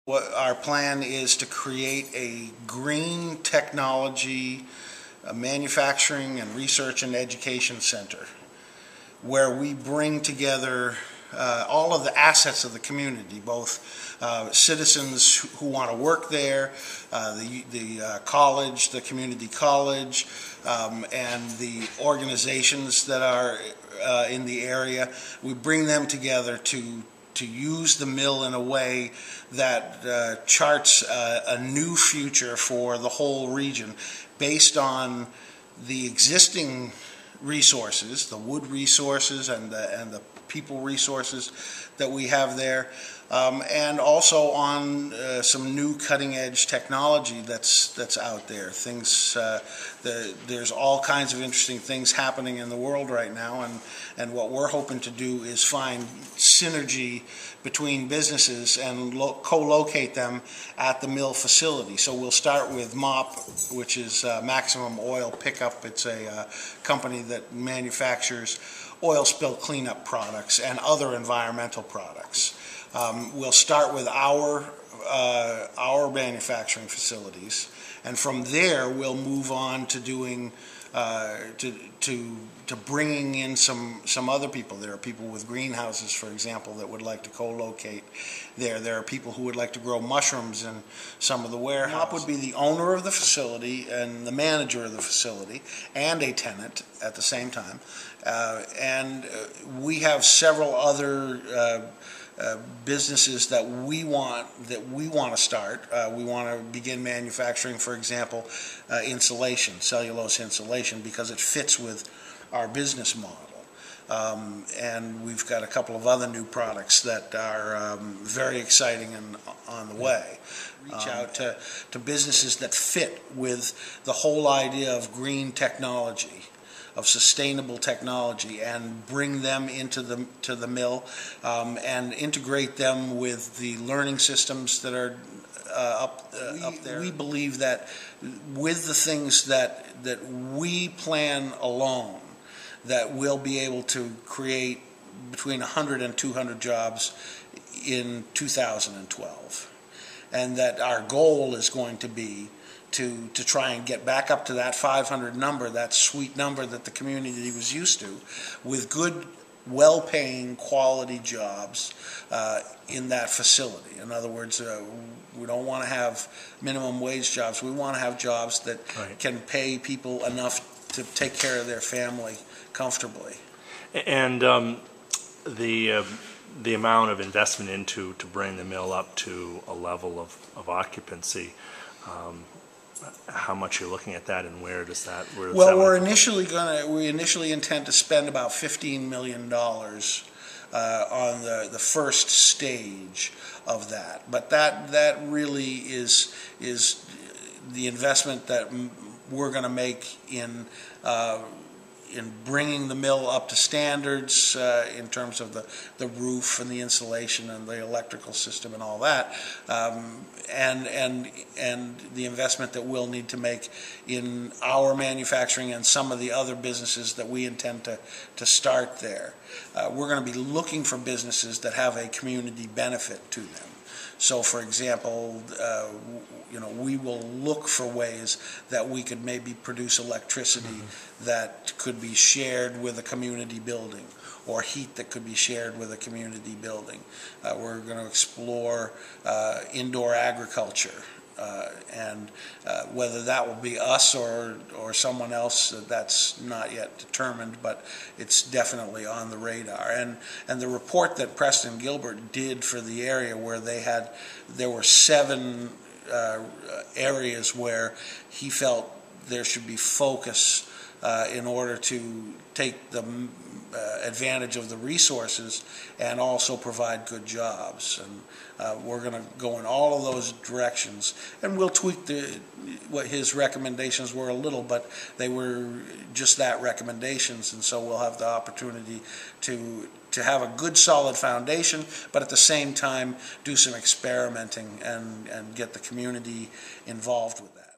What our plan is to create a green technology manufacturing and research and education center where we bring together all of the assets of the community, both citizens who want to work there, the college, the community college, and the organizations that are in the area. We bring them together to use the mill in a way that charts a new future for the whole region based on the existing resources, the wood resources and the people resources that we have there, and also on some new cutting-edge technology that's out there. There's all kinds of interesting things happening in the world right now, and what we're hoping to do is find synergy between businesses and co-locate them at the mill facility. So we'll start with MOP, which is Maximum Oil Pickup. It's a company that manufactures oil spill cleanup products and other environmental products. We'll start with our manufacturing facilities, and from there we'll move on to doing to bringing in some other people. There are people with greenhouses, for example, that would like to co-locate there. There are people who would like to grow mushrooms in some of the warehouses. MOP would be the owner of the facility and the manager of the facility and a tenant at the same time. And we have several other businesses that we want to start. We want to begin manufacturing, for example, insulation, cellulose insulation, because it fits with our business model. And we've got a couple of other new products that are very exciting and on the way. Reach out to businesses that fit with the whole idea of green technology, of sustainable technology, and bring them into the mill and integrate them with the learning systems that are up there. We believe that with the things that we plan alone, that we'll be able to create between 100 and 200 jobs in 2012, and that our goal is going to be to try and get back up to that 500 number, that sweet number that the community was used to, with good, well-paying, quality jobs in that facility. In other words, we don't want to have minimum wage jobs. We want to have jobs that can pay people enough to take care of their family comfortably. And the amount of investment to bring the mill up to a level of occupancy, how much you're looking at that, and where does that? Well, we initially intend to spend about $15 million on the first stage of that. But that really is the investment that we're going to make in bringing the mill up to standards in terms of the roof and the insulation and the electrical system and all that, and the investment that we'll need to make in our manufacturing and some of the other businesses that we intend to start there. We're going to be looking for businesses that have a community benefit to them. So, for example, we will look for ways that we could maybe produce electricity that could be shared with a community building, or heat that could be shared with a community building. We're going to explore indoor agriculture, and whether that will be us or someone else, that's not yet determined, but it's definitely on the radar. And the report that Preston Gilbert did for the area, where there were 7 areas where he felt there should be focus in order to take the advantage of the resources and also provide good jobs. And we're going to go in all of those directions, and we'll tweak what his recommendations were a little, but they were just that, recommendations, and so we'll have the opportunity to have a good solid foundation, but at the same time do some experimenting and get the community involved with that.